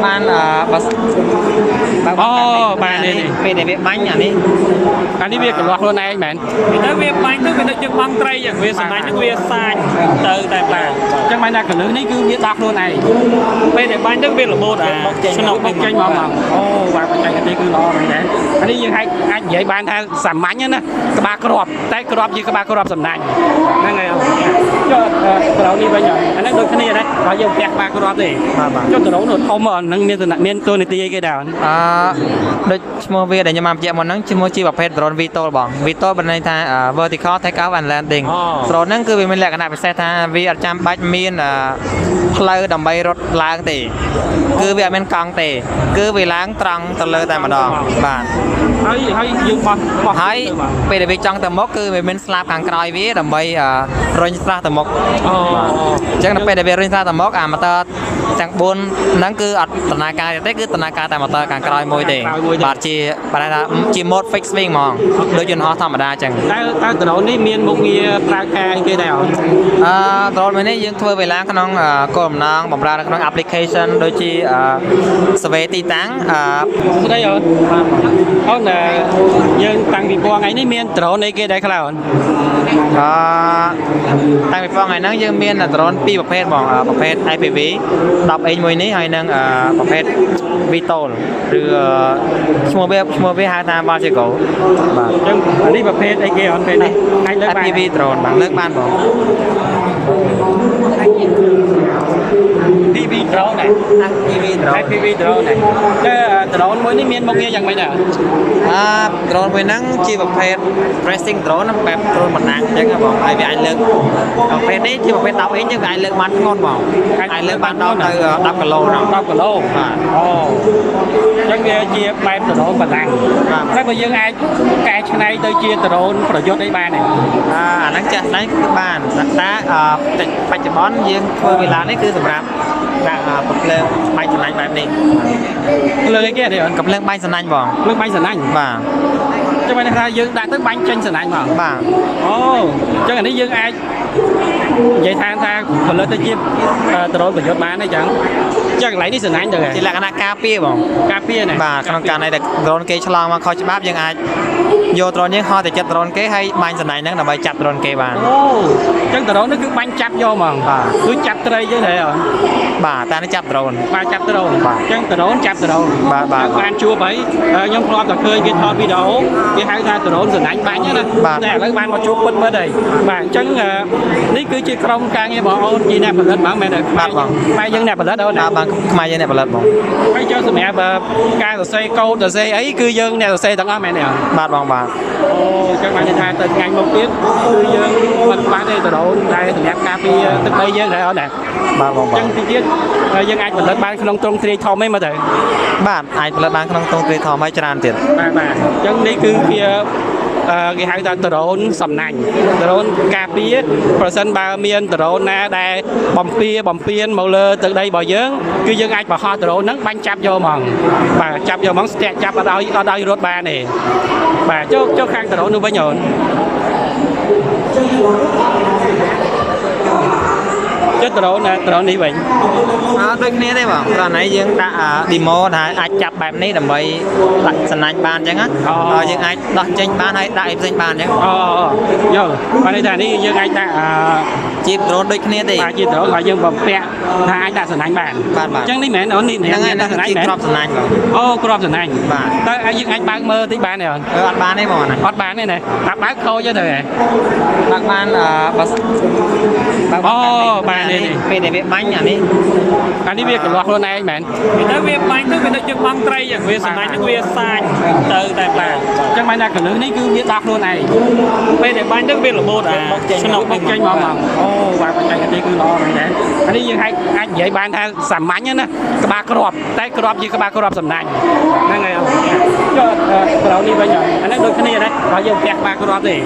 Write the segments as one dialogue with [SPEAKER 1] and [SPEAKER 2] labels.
[SPEAKER 1] ban
[SPEAKER 2] ba này
[SPEAKER 1] về để việc bánh à đi
[SPEAKER 2] anh đi việc của loạt luôn này mẹ
[SPEAKER 3] tới việc bánh tới việc chụp băng trayอย่างviệc sẵn này việc sai từ tại bà
[SPEAKER 2] chắc mày là cái lưới này cứ việc đọc luôn này
[SPEAKER 3] về để bánh tới việc là một
[SPEAKER 2] xin lỗi một tranh mà và cái tranh cứ lo này đấy anh đi như hai anh vậy bạn tha sắm mánh nhá cái ba crop tay crop như cái ba crop sầm nàyนั่นไงchoเรานี่ไปอย่างอันนั้นโดยคะแนนนะเรายังแจกba crop đi cho từ đó nó không mà nó miên tôi nàyตีcái đào
[SPEAKER 1] โดยชั่วโมงเดี๋ยวจะมาเจาะมันนั่งชั่วโมงชีแบบเพชรโดรนวีโต้บอกวีโต้เป็นในทางvertical take off and landing โดรนนั่งคือเป็นแหล่งขนาดเป็นเซตทางวีอาจจะบัดมีนเพลย์ดำใบรถล้างตีคือแบบเป็นกองตีคือไปล้างตรังตะเลยแต่มาดองบ้าน
[SPEAKER 2] ให้ยืมบอล
[SPEAKER 1] ให้ไปเดี๋ยวไปจังแต่มกคือเป็นสลับทางกลอยวีดำใบรถสลับแต่มกจังนั้นไปเดี๋ยวไปรถสลับแต่มกมาตอจังบนนั่นคืออัตนาการแต่คืออัตนาการแต่มาตอการกลอยมวยตีบาดจีโมดฟิกซ์วิ่งมองโดยยนต์ฮอธรรมดาจัง
[SPEAKER 2] แต่ตัวนี้มีนมุกเงียปลาแกงกี่ดาว
[SPEAKER 1] ตัวนี้ยังทั่วไปแล้วขนมกลมน้องบำราขนมแอปพลิเคชันโดยที่สเวตีตั้ง
[SPEAKER 2] ได้เหรอเพราะเนี่ยยังตั้งปีพวงไงนี่มีนตัวนี้กี่ได้ขนาด
[SPEAKER 1] ตั้งปีพวงไงนั่งยังมีนตัวปีประเภทบอกประเภท IPV ดับเองมวยนี้ให้นั่งประเภทวีโต้หรือชั่วโมงเวหาตามบาร์เจโก้
[SPEAKER 2] จังอันนี้ประเภทไอเกลอันเป็นไอเลิกบ้าน
[SPEAKER 1] IPV โดรนบางเลิกบ้านบอก
[SPEAKER 2] PV drone này PV drone này cái drone mới này miền một kia chẳng mấy nè
[SPEAKER 1] drone mới nắng chi một phe racing drone nóแบบ drone mặt nặng chứ các bạn ai bị ai lực phe đấy chi một phe tàu ấy chứ ai lực bắn ngon vào ai lực bắn đó từ 10 kg nào
[SPEAKER 2] 10 kg chẳng nghe chia bay drone mặt nặng các bây giờ ai cái này tôi chia droneประโยชน์ได้บ้านnày
[SPEAKER 1] นั่งจัดนั่งคือบ้านนะปัจจุบันยังเวลานี่คือสำหรับกับเรื่องใบสนันแบบนี้
[SPEAKER 2] เรื่องแค่เดียว
[SPEAKER 1] กับเรื่องใบสนันบ่
[SPEAKER 2] เรื่องใบสนัน
[SPEAKER 1] บ่
[SPEAKER 2] จะไปนะครับยังได้ตั้งใบเชนสนันบ่
[SPEAKER 1] บ่
[SPEAKER 2] โอ้จังอันนี้ยังไอvậy tha phần lớn tới chim từ đóประโยชน์มาได้จังจังไหลนี่สนันจังไง
[SPEAKER 1] ที่แรกคณะกาเปียบ่
[SPEAKER 2] กาเปียเนี่ย
[SPEAKER 1] บ่ขนมการในเด็กโดนเกย์ฉลองมาคอยฉบับยังไงโยตรอนยังห่อแต่จับโดนเกย์ให้ใบสนันนั่งแต่ใบจับโดนเกย์บ้าง
[SPEAKER 2] โอ้จังtừ đó nó cứ bánhจับvô mà cứจับtới đây chứ thế rồi
[SPEAKER 1] บ่แต่นี่จับโดน
[SPEAKER 2] บ่จับtới đâuจังtừ đóจับtừ đâu
[SPEAKER 1] บ่
[SPEAKER 2] bạn chua bấy nhómพร้อมแต่เคยกินทอดวิดีโอที่ให้ทานtừ đóสนันบ้านเนี่ยนะแต่แล้วบ้านมาชุบเมื่อใดบ้านจังนี่คือจีกรมการเงี้ยบอกจีแนบผลิตบ้างแม่เด็กไม่ยังแนบผลิตđâu
[SPEAKER 1] นะบางไม่ยังแนบผลิตบ่
[SPEAKER 2] ไม่เจอสมัยแบบการต่อเซ่câuต่อเซ่ấyคือยังแนบต่อเซ่ตั้งอ้อมแม่เนี่ย
[SPEAKER 1] บาทบางบาท
[SPEAKER 2] โอ้จังมาในไทยตึกงานมงคลคือยังมันบ้านในtừ đóได้สมัยกาปีตึกใบยังไงเอาเนี่ย
[SPEAKER 1] บาทบางบาท
[SPEAKER 2] จังที่เจี๊ยยังไงผลิตบ้านขนมตรงที่ทอไม่มาถึง
[SPEAKER 1] บ้านไอ้ผลิตบ้านขนมตรงที่ทอไม่จรานเจ็ด
[SPEAKER 2] บ้านจังนี่คือเพียcái hai ta từ đó sầm nành từ đó cà pía rồi sân ba miên từ đó na đè bầm piên màu lơ từ đây bò dướng cứ dân ai bà ho từ đó nắng bánh chắp vô mòn bà chắp vô món steak chắp ở đây rốt ba này bà cho khang từ đó nuôi bánh nhọn chứ từ đó đi bệnh
[SPEAKER 1] ด้วยนี้ได้ป่ะตอนไหนยังđã demo ถ่ายอาจจับแบบนี้ដើម្បីตัดสนานบานจังอ่ะยังไงตัดเจนบานให้ได้เจนบานจัง
[SPEAKER 2] เยอะวันนี้แต่นี่ยังไงแต่
[SPEAKER 1] จีบโดนด้วยนี้ดิ
[SPEAKER 2] จีบโดนlàยังแบบแปะถ่ายได้สนานบานจังนี่แม่nóนี่
[SPEAKER 1] ยังไงนั่นจีบครอบสนานก่อน
[SPEAKER 2] โอ้ครอบสนานบานแต่ยังไงบางเมื่อที่บานเนี่ย
[SPEAKER 1] อัดบานได้บ่นะ
[SPEAKER 2] อัดบานนี่เนี่ยอัดบานโคจะเถอะ
[SPEAKER 1] บางบาน
[SPEAKER 2] บานนี่
[SPEAKER 1] เป็นเด็กบ้านอย่างนี้
[SPEAKER 2] อันนี้เรียกล็อกluôn này mẹ
[SPEAKER 3] tới việc bánh tới việc chụp băng trayอย่างviệc sẵn này việc sai từ tại bà
[SPEAKER 2] chẳng may là cái lưới này cứ việc đọc luôn này
[SPEAKER 3] về để bánh tới việc là một
[SPEAKER 2] xin lỗi một tranh mà và cái tranh cứ lo này đấy anh đi như hai anh vậy bạn tha sắm mánh nhá cái ba crop tay crop gì cái ba crop sắm nànhนั่นไงchoเรานี่ไปอย่างอันนั้นโดยคะแนนนะเรายังแจกba crop đi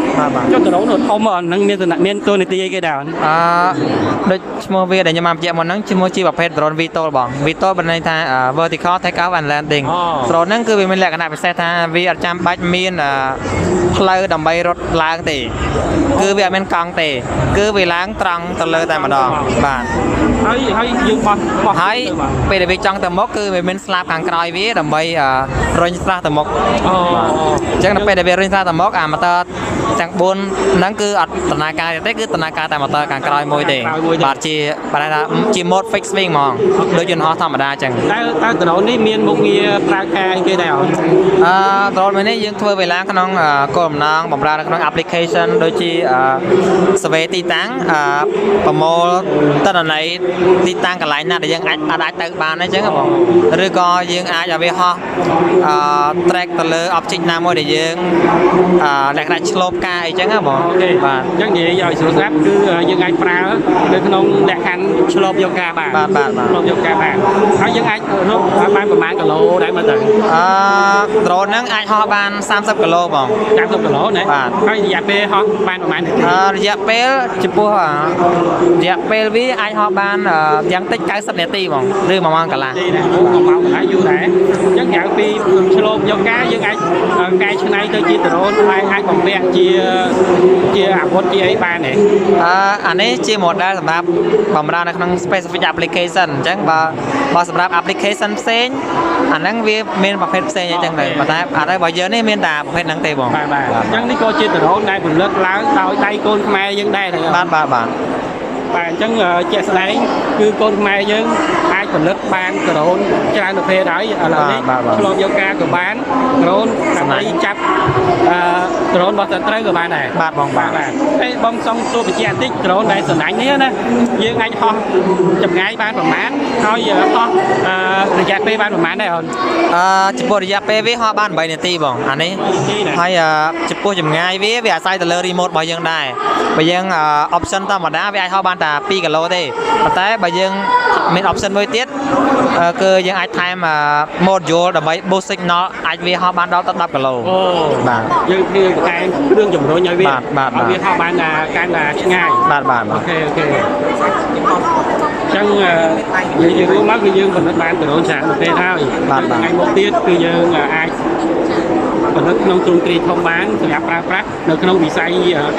[SPEAKER 2] cho từ đó nó không mà năng miên tôi nàyตีcái đào
[SPEAKER 1] โดยชั่วโมงเดี๋ยวจะมาเจาะมันนั่งชั่วโมงชีแบบเพชรโดรนวีโต้บอกวีโต้เป็นในทาง vertical take off and landing โดรนนั่งคือเป็นแหล่งขนาดเป็นเซตทางวีอาจจะบัดมีนเพลย์ดำใบรถล้างตีคือแบบเป็นกองตีคือไปล้างตรังตะเลยแต่มาดองบ้าน
[SPEAKER 2] ហើយយើងបោះ
[SPEAKER 1] ហើយពេលដែលវាចង់ទៅមុខគឺវាមានស្លាបខាងក្រោយវាដើម្បីរុញស្រះទៅមុខអញ្ចឹងដល់ពេលដែលវារុញស្រះទៅមុខអាម៉ូទ័រទាំង4ហ្នឹងគឺអត់ដំណើរការទេគឺដំណើរការតែម៉ូទ័រខាងក្រោយមួយទេបាទជាបាទថាជា mode fix swing ហ្មងដូចយន្តហោះធម្មតាអញ្ចឹង
[SPEAKER 2] តែ drone នេះមានមុខងារប្រើការគេដែរអត់
[SPEAKER 1] drone នេះយើងធ្វើវាឡើងក្នុងគោលបំណងបម្រើនៅក្នុង application ដូចជា survey ទីតាំងប្រមូលទិន្នន័យទីតាំងកន្លែងណាដែលយើងអាចទៅបានអញ្ចឹងបងឬក៏យើងអាចឲ្យវាហោះtrack ទៅលើ object ណាមួយដែលយើងលក្ខណៈឆ្លប់ការអីចឹងហ៎បង
[SPEAKER 2] បាទអញ្ចឹងនិយាយឲ្យស្រួលស្រាប់គឺយើងអាចប្រើនៅក្នុងលក្ខខណ្ឌឆ្លប់យកការបាន
[SPEAKER 1] បាទ
[SPEAKER 2] ឆ្លប់យកការបានហើយយើងអាចរកបានប្រហែលគីឡូដែរមើលទៅ
[SPEAKER 1] drone ហ្នឹងអាចហោះបាន30គីឡូបង
[SPEAKER 2] 30គីឡូណា
[SPEAKER 1] បាទ
[SPEAKER 2] ហើយរយៈពេលហោះបានប្រហែលនាទី
[SPEAKER 1] រយៈពេលចំពោះរយៈពេលវាអាចហោះបានយ៉ាងតិច90នាទីបងឬ1ម៉ោងកន្លះ
[SPEAKER 2] 1ម៉ោងកន្លះយូរដែរអញ្ចឹងក្រៅពីឆ្លប់យកការយើងអាចកែច្នៃទៅជា drone ហើយអាចបំពាក់ជាអាវុធជាអីបានទេ
[SPEAKER 1] អានេះជា model សម្រាប់បំរើនៅក្នុង specific application អញ្ចឹងបើសម្រាប់ application ផ្សេងអាហ្នឹងវាមានប្រភេទផ្សេងអញ្ចឹងដែរប៉ុន្តែឥឡូវបើយើងនេះមានតែប្រភេទហ្នឹងទេបង
[SPEAKER 2] បាទអញ្ចឹងនេះក៏ជា drone ដែលផលិតឡើងដោយដៃកូនខ្មែរយើងដែរ
[SPEAKER 1] បាទ
[SPEAKER 2] អញ្ចឹងជាក់ស្ដែងគឺកូនខ្មែរយើងអាចផលិតបាន drone ច្រើនប្រភេទហើយឥឡូវនេះឆ្លងយកការក៏បាន drone ដើម្បីចាប់drone របស់សត្រូវក៏បានដែរ
[SPEAKER 1] បាទបងបាទ
[SPEAKER 2] ហើយបងសុំសួរបញ្ជាក់បន្តិច drone ដែលសំណាញ់នេះណាយើងអាចហោះចម្ងាយបានប្រមាណហើយហោះរយៈពេលបានប្រមាណដែរអូន
[SPEAKER 1] ចំពោះរយៈពេលវាហោះបាន8នាទីបងអានេះហើយចំពោះចម្ងាយវាអាស្រ័យទៅលើ remote របស់យើងដែរបើយើង option ធម្មតាវាអាចហោះបានតែ2គីឡូទេប៉ុន្តែបើយើងមាន option មួយទៀតគឺយើងអាចថែម module ដើម្បី boost signal អាចវាហោះបានដល់10គីឡូ
[SPEAKER 2] បាទយើងគឺតែគ្រឿងជំរុញឲ្យវាឲ្យវាហោះបានកាន់តែឆ្ងាយ
[SPEAKER 1] បាទ
[SPEAKER 2] អូខេអញ្ចឹងយើងរួមមកគឺយើងផលិតបាន drone ច្រើនប្រភេទហើយថ្ងៃមុខទៀតគឺយើងអាចផលិតក្នុងទ្រង់ទ្រាយធំបានសម្រាប់ប្រើប្រាស់នៅក្នុងវិស័យ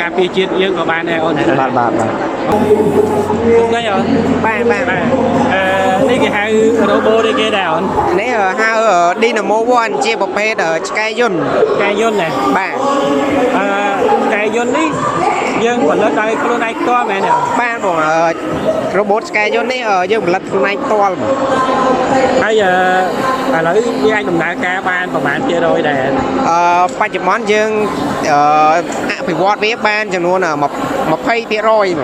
[SPEAKER 2] ការពារជាតិយើងក៏បានដែរអូន
[SPEAKER 1] បាទ
[SPEAKER 2] ស្ដីអូនបាទនេះគេហៅ robot នេះគេដែរអូន
[SPEAKER 4] នេះហៅ Dynamo One ជាប្រភេទឆ្កែយន្ត
[SPEAKER 2] ណា
[SPEAKER 4] បាទ
[SPEAKER 2] ឆ្កែយន្តនេះយើងផលិតដោយខ្លួនឯងផ្ទាល់មែនទេ
[SPEAKER 4] បាទបងrobot ឆ្កែយន្តនេះយើងផលិតខ្លួនឯងផ្ទាល់
[SPEAKER 2] ហើយឥឡូវវាអាចដំណើរការបានប្រហែល%ដែរប
[SPEAKER 4] ច្ចុប្បន្នយើងអភិវឌ្ឍវាបានចំនួន20%បង
[SPEAKER 2] 20%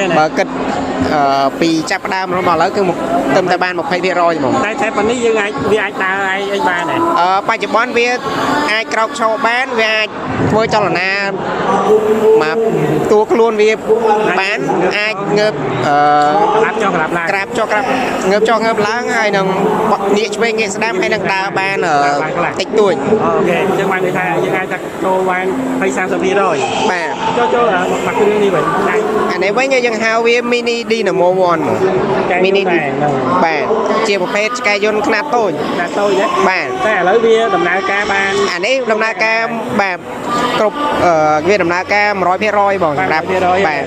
[SPEAKER 2] ណា
[SPEAKER 4] បើគិតពីចាប់ផ្ដើមមកឥឡូវគឺទៅតែបាន20%ហ្មង
[SPEAKER 2] តែប៉ុណ្នេះយើងវាអាចដើរអីបានដែ
[SPEAKER 4] របច្ចុប្បន្នវាអាចក្រោកឈរបានវាអាចធ្វើចលនាមកតួខ្លួនវាបានអាចងើប
[SPEAKER 2] ក្រាបចុះក្រាបឡើង
[SPEAKER 4] ក្រាបចុះក្រាបងើបចុះងើបឡើងហើយនឹងងាកឆ្វេងងាកស្ដាំហើយនឹងដើរបានតិចតួច
[SPEAKER 2] អូខេអញ្ចឹងបានន័យថាយើងអាចចូលបាន20-30%
[SPEAKER 4] បាទ
[SPEAKER 2] ចូលមកគ្រឿងនេះវិញ
[SPEAKER 4] អានេះវិញយើងហៅវា mini Dynamo One
[SPEAKER 2] mini
[SPEAKER 4] បាទជាប្រភេទឆ្កែយន្តខ្នាតតូច
[SPEAKER 2] ណា
[SPEAKER 4] បាទ
[SPEAKER 2] តែឥឡូវវាដំណើរការបាន
[SPEAKER 4] អានេះដំណើរការបាទគ្រប់វាដំណើរការ100%បង
[SPEAKER 2] សម្រាប់បាទ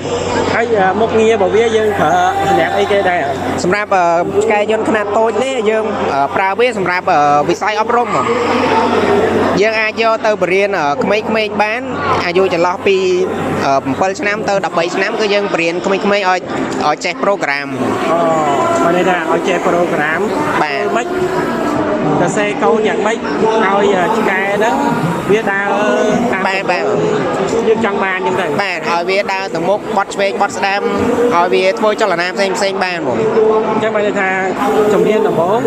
[SPEAKER 2] ហើយមុខងាររបស់វាយើងប្រើសម្រាប់អីគេដែរ
[SPEAKER 4] សម្រាប់ឆ្កែយន្តខ្នាតតូចនេះយើងប្រើវាសម្រាប់វិស័យអប់រំយើងអាចយកទៅបរៀនក្មេងៗបានអាយុចន្លោះពី7ឆ្នាំទៅ13ឆ្នាំគឺយើងបរៀនក្មេងៗឲ្យចេះ program
[SPEAKER 2] បានន័យថាឲ្យចេះ program
[SPEAKER 4] បាទ
[SPEAKER 2] មិនសរសេរកូដយ៉ាងម៉េចឲ្យឆ្កែហ្នឹងវាដើរ
[SPEAKER 4] តាមបាទ
[SPEAKER 2] យើងចង់បានអញ្ចឹងទៅ
[SPEAKER 4] បាទឲ្យវាដើរទៅមុខបត់ឆ្វេងបត់ស្ដាំឲ្យវាធ្វើចលនាផ្សេងបានហ្មង
[SPEAKER 2] អញ្ចឹងបានន័យថាជំនាញដំបូង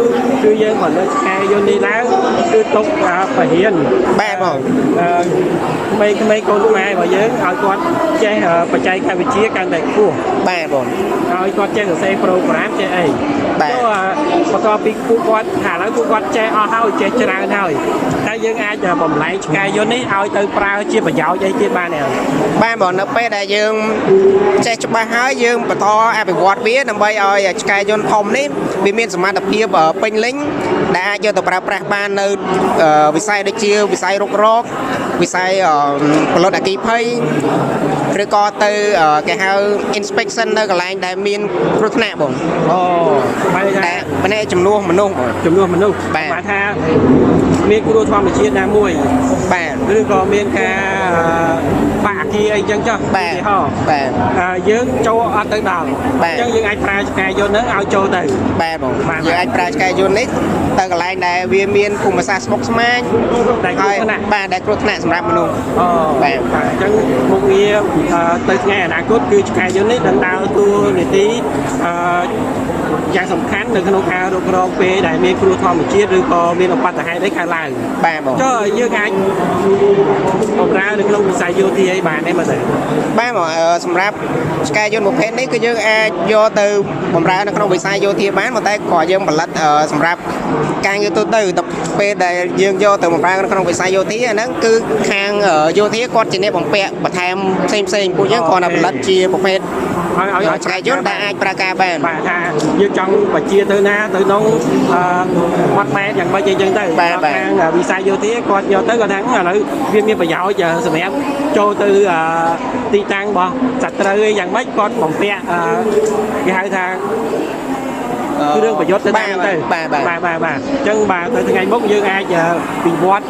[SPEAKER 2] គឺយើងផលិតឆ្កែយន្តនេះឡើងគឺទុកបរិញ្ញា
[SPEAKER 4] បាទបង
[SPEAKER 2] ក្មេងកូនខ្មែររបស់យើងឲ្យគាត់ចេះបច្ចេកវិទ្យាកាន់តែខ្ពស់
[SPEAKER 4] បាទបង
[SPEAKER 2] ឲ្យគាត់ចេះសរសេរ program ចេះអី
[SPEAKER 4] បាទ
[SPEAKER 2] បន្ទាប់ពីពួកគាត់ថាឥឡូវពួកគាត់ចេះអស់ហើយចេះច្រើនហើយតែយើងអាចបំលែងឆ្កែយន្តនេះឲ្យទៅប្រើជាប្រយោជន៍អីទៀតបានទេ
[SPEAKER 4] បាទបងនៅពេលដែលយើងចេះច្បាស់ហើយយើងបន្តអភិវឌ្ឍវាដើម្បីឲ្យឆ្កែយន្តធំនេះវាមានសមត្ថភាពពេញលេញដែលអាចយកទៅប្រើប្រាស់បាននៅវិស័យដូចជាវិស័យរុករកវិស័យផលិតអគ្គិភ័យ ឬក៏ទៅគេហៅ inspection នៅកន្លែងដែលមានគ្រោះថ្នាក់បង
[SPEAKER 2] អូបែរថា
[SPEAKER 4] តែម្នាក់ចំនួនមនុស្សបង
[SPEAKER 2] ចំនួនមនុស្សបាទថាមានគ្រោះធម្មជាតិណាមួយ
[SPEAKER 4] បាទ
[SPEAKER 2] ឬក៏មានការបាក់អាគារអីចឹងចុះ
[SPEAKER 4] បាទ បាទ
[SPEAKER 2] យើងចូលអត់ទៅដល់អញ្ចឹងយើងអាចប្រើឆ្កែយន្តហ្នឹងឲ្យចូលទៅ
[SPEAKER 4] បាទបងយើងអាចប្រើឆ្កែយន្តនេះទៅកន្លែងដែលវាមានភូមិសាស្ត្រស្មុគស្មាញ
[SPEAKER 2] តែគ្រោះថ្នាក់
[SPEAKER 4] បាទដែលគ្រោះថ្នាក់សម្រាប់មនុស្ស
[SPEAKER 2] អូ
[SPEAKER 4] បាទ
[SPEAKER 2] អញ្ចឹងមុខងារទៅថ្ងៃអនាគតគឺឆ្កែយន្តនេះនឹងដើរតួនាទីយ៉ាងសំខាន់នៅក្នុងការរករងពេលដែលមានគ្រោះធម្មជាតិឬក៏មានឧបទ្ទហេតុអីកើតឡើង
[SPEAKER 4] បាទបង
[SPEAKER 2] ចុះយើងអាចបម្រើនៅក្នុងវិស័យយោធាអីបានទេមើលទៅ
[SPEAKER 4] បាទបងសម្រាប់ឆ្កែយន្តប្រភេទនេះគឺយើងអាចយកទៅបម្រើនៅក្នុងវិស័យយោធាបានប៉ុន្តែក៏យើងផលិតសម្រាប់ការងារទូទៅទៅពេលដែលយើងយកទៅបម្រើនៅក្នុងវិស័យយោធាអាហ្នឹងគឺខាងយោធាគាត់ជាអ្នកបំពាក់បន្ថែមផ្សេងពួកយើងគ្រាន់តែផលិតជាប្រភេទ ឲ្យឆ្កែយន្តដែលអាចប្រើការបាន
[SPEAKER 2] បាទថាយើងចង់បញ្ជាទៅណាទៅក្នុងបាត់ម៉ែយ៉ាងម៉េចអីចឹងទៅខាងវិស័យយោធាគាត់យកទៅគាត់ថាឥឡូវវាមានប្រយោជន៍សម្រាប់ចូលទៅទីតាំងរបស់សត្រូវអីយ៉ាងម៉េចគាត់បំពាក់គេហៅថាគឺរឿងប្រយុទ្ធទៅតាមទៅបាទអញ្ចឹងបាទទៅថ្ងៃមុខយើងអាចពិវត្ត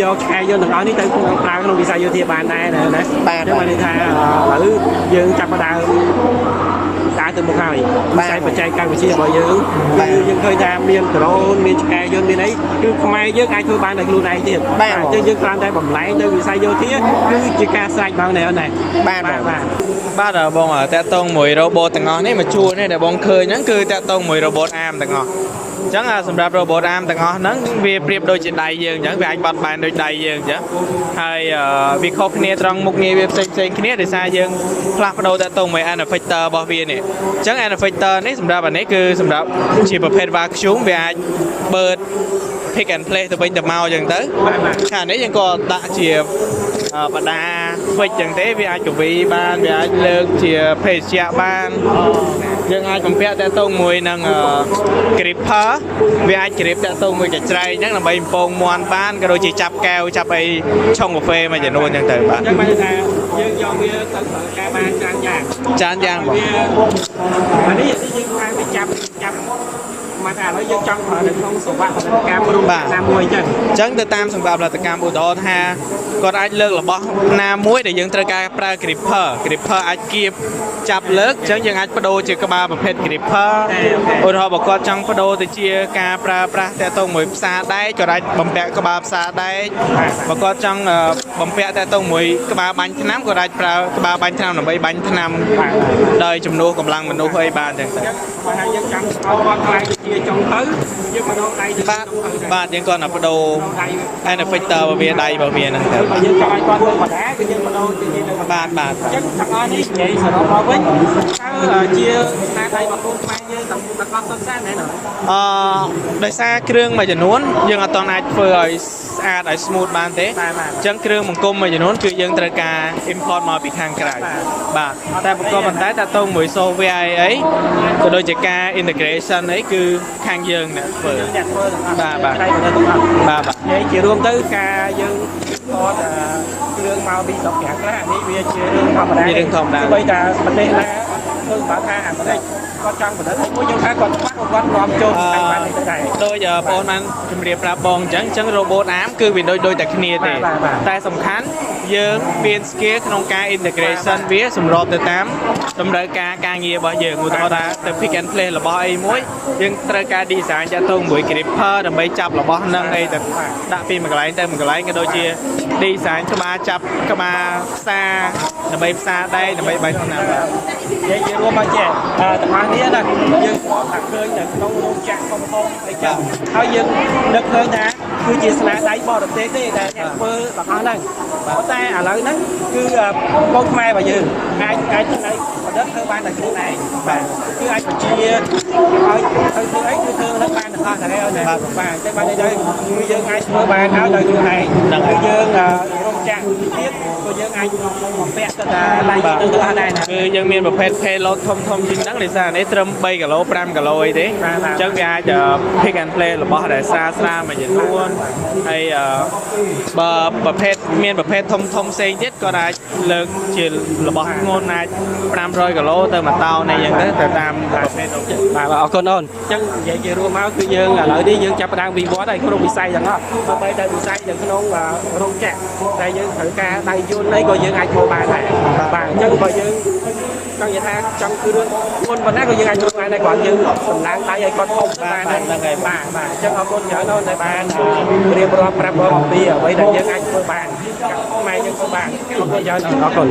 [SPEAKER 2] យកឆ្កែយន្តទាំងអស់នេះទៅប្រើក្នុងវិស័យយោធាបានដែរណាបាទអញ្ចឹងបានន័យថាឥឡូវយើងចាប់ផ្ដើមដើរទៅមុខហើយវិស័យបច្ចេកវិទ្យារបស់យើងគឺយើងឃើញថាមានដ្រូនមានឆ្កែយន្តមានអីគឺខ្មែរយើងអាចធ្វើបានដោយខ្លួនឯងទៀតអញ្ចឹងយើងគ្រាន់តែបំលែងទៅវិស័យយោធាគឺជាការស្រេចបងណែអូនណាបាទ
[SPEAKER 1] បាទបងតាក់តងមួយរ៉ូបូតទាំងអស់នេះមកជួននេះដែលបងឃើញហ្នឹងគឺតាក់តងមួយរ៉ូបូតអាមទាំងអស់អញ្ចឹងសម្រាប់រ៉ូបូតអាមទាំងអស់ហ្នឹងវាប្រៀបដូចជាដៃយើងអញ្ចឹងវាអាចបត់បែនដូចដៃយើងអញ្ចឹងហើយវាខុសគ្នាត្រង់មុខងារវាផ្សេងគ្នាដោយសារយើងផ្លាស់ប្ដូរតាក់តងមួយ end effector របស់វានេះអញ្ចឹង end effector នេះសម្រាប់អានេះគឺសម្រាប់ជាប្រភេទ vacuum វាអាចបឺត pick and place ទៅវិញទៅមកអញ្ចឹងទៅខាងនេះយើងក៏ដាក់ជាបដាហ្វិចអញ្ចឹងទេវាអាចកវីបានវាអាចលើកជាភេសជ្ជៈបានយើងអាចបំពាក់តាក់ទងមួយនឹង gripper វាអាច grip តាក់ទងមួយកញ្ច្រែងអញ្ចឹងដើម្បីបំពងមាន់បានក៏ដូចជាចាប់កែវចាប់អីឆុងកាហ្វេមួយចំនួនអញ្ចឹងទៅបាទអញ្ចឹងបានថាយើងយកវាទៅប្រើការបានច្រើនយ៉ាងបងអានេះយើងអាចទៅចាប់មកថាឥឡូវយើងចង់ប្រើនៅក្នុងសង្វាក់ផលិតកម្មរូបណាមួយអញ្ចឹងទៅតាមសង្វាក់ផលិតកម្មឧទាហរណ៍ថាគាត់អាចលើករបស់ណាមួយដែលយើងត្រូវការប្រើ gripper អាចគៀបចាប់លើកអញ្ចឹងយើងអាចបដូរជាក្បាលប្រភេទ gripper ឧទាហរណ៍បើគាត់ចង់បដូរទៅជាការប្រើប្រាស់តាក់ទងមួយផ្សារដែកគាត់អាចបំពាក់ក្បាលផ្សារដែកបើគាត់ចង់បំពាក់តាក់ទងមួយក្បាលបាញ់ថ្នាំគាត់អាចប្រើក្បាលបាញ់ថ្នាំដើម្បីបាញ់ថ្នាំដោយជំនួសកម្លាំងមនុស្សអីបានអញ្ចឹងទៅបើថាយើងចង់ឲ្យគាត់ខ្លាយជាចុងទៅយើងបដូរដៃទៅបាទយើងគាត់ណាបដូរ end effector របស់វាដៃរបស់វាហ្នឹងទៅបើយើងចង់ឲ្យគាត់ធ្វើបណ្ដាគឺយើងបដូរជាទៅបាទអញ្ចឹងទាំងអស់នេះនិយាយសរុបមកវិញជាស្នាដៃរបស់កូនខ្មែរយើងទាំងអស់សុទ្ធសាធណែដោយសារគ្រឿងមួយចំនួនយើងអត់ទាន់អាចធ្វើឲ្យស្អាតឲ្យ smooth បានទេអញ្ចឹងគ្រឿងបង្គំមួយចំនួនគឺយើងត្រូវការ import មកពីខាងក្រៅបាទតែបង្គំប៉ុន្តែតាក់ទងមួយ software អីក៏ដូចជាការ integration អីគឺខាងយើងអ្នកធ្វើបាទនិយាយជារួមទៅការយើង import គ្រឿងមកពីស្រុកខាងក្រៅនេះវាជារឿងធម្មតាបីតាប្រទេសណាគឺបើថាអាមេរិកគាត់ចង់ផលិតមួយយើងថាគាត់ខ្វះគាត់នាំចូលតែបានទៅដែរដោយបងបានជម្រាបប្រាប់បងអញ្ចឹង robot arm គឺវាដូចតែគ្នាទេតែសំខាន់យើងមាន skill ក្នុងការ integration វាសម្របទៅតាមតម្រូវការការងាររបស់យើងឧទាហរណ៍ថាទៅ pick and place របស់អីមួយយើងត្រូវការ design ចាត់ទងមួយ gripper ដើម្បីចាប់របស់នឹងអីទៅដាក់ពីមួយកន្លែងទៅមួយកន្លែងក៏ដូចជា design ក្បាលចាប់ក្បាលផ្សារដើម្បីផ្សារដែកដើម្បីបាញ់ថ្នាំបាទនិយាយជារួមមកចេះទាំងអស់នេះណាយើងស្គាល់ថាឃើញនៅក្នុងរោងចក្រធំអីចឹងហើយយើងនឹកឃើញថាគឺជាស្នាដៃបរទេសទេដែលអ្នកធ្វើទាំងអស់ហ្នឹងប៉ុន្តែឥឡូវហ្នឹងគឺកូនខ្មែររបស់យើងអាចទៅផលិតធ្វើបានតែខ្លួនឯងបាទគឺអាចបញ្ជាឲ្យទៅធ្វើអីគឺធ្វើនឹងបានទាំងអស់តែហើយបាទអញ្ចឹងបានន័យថាគឺយើងអាចធ្វើបានហើយដោយខ្លួនឯងហ្នឹងហើយយើងរង
[SPEAKER 2] ចាក់ទៀតក៏យើងអាចបំពាក់ទៅដៃទៅអត់ដែរណា
[SPEAKER 5] គឺយើងមានប្រភេទ payload ធំជាងហ្នឹងដោយសារនេះត្រឹម3គីឡូ5គីឡូអីទេអញ្ចឹងវាអាច pick and play របស់ដែលស្រាមួយចំនួនហើយបើប្រភេទមានប្រភេទធំផ្សេងទៀតក៏អាចលើកជារបស់ធ្ងន់អាច500គីឡូទៅ1តោនអីចឹងទៅតាមប្រភេទនោះ
[SPEAKER 2] បាទអរគុណអូនអញ្ចឹងនិយាយជារួមមកគឺយើងឥឡូវនេះយើងចាប់ផ្ដើមវិវត្តហើយក្នុងវិស័យទាំងអស់ដើម្បីតែវិស័យនៅក្នុងរោងចក្រតែយើងត្រូវការដៃយន្តអីក៏យើងអាចធ្វើបានដែរបាទអញ្ចឹងបើយើងចង់និយាយថាចង់គឺរឿងមុនប៉ុណ្ណាក៏យើងអាចធ្វើបានដែរគាត់យើងសម្លាងដៃឲ្យគាត់ធំបានហ្នឹងហើយបាទអញ្ចឹងអរគុណច្រើនអូនដែលបានរៀបរាប់ប្រាប់អំពីអ្វីដែលយើងអាចធ្វើបានខ្មែរយើងធ្វើបានអរគុណច្រើនអរគុណ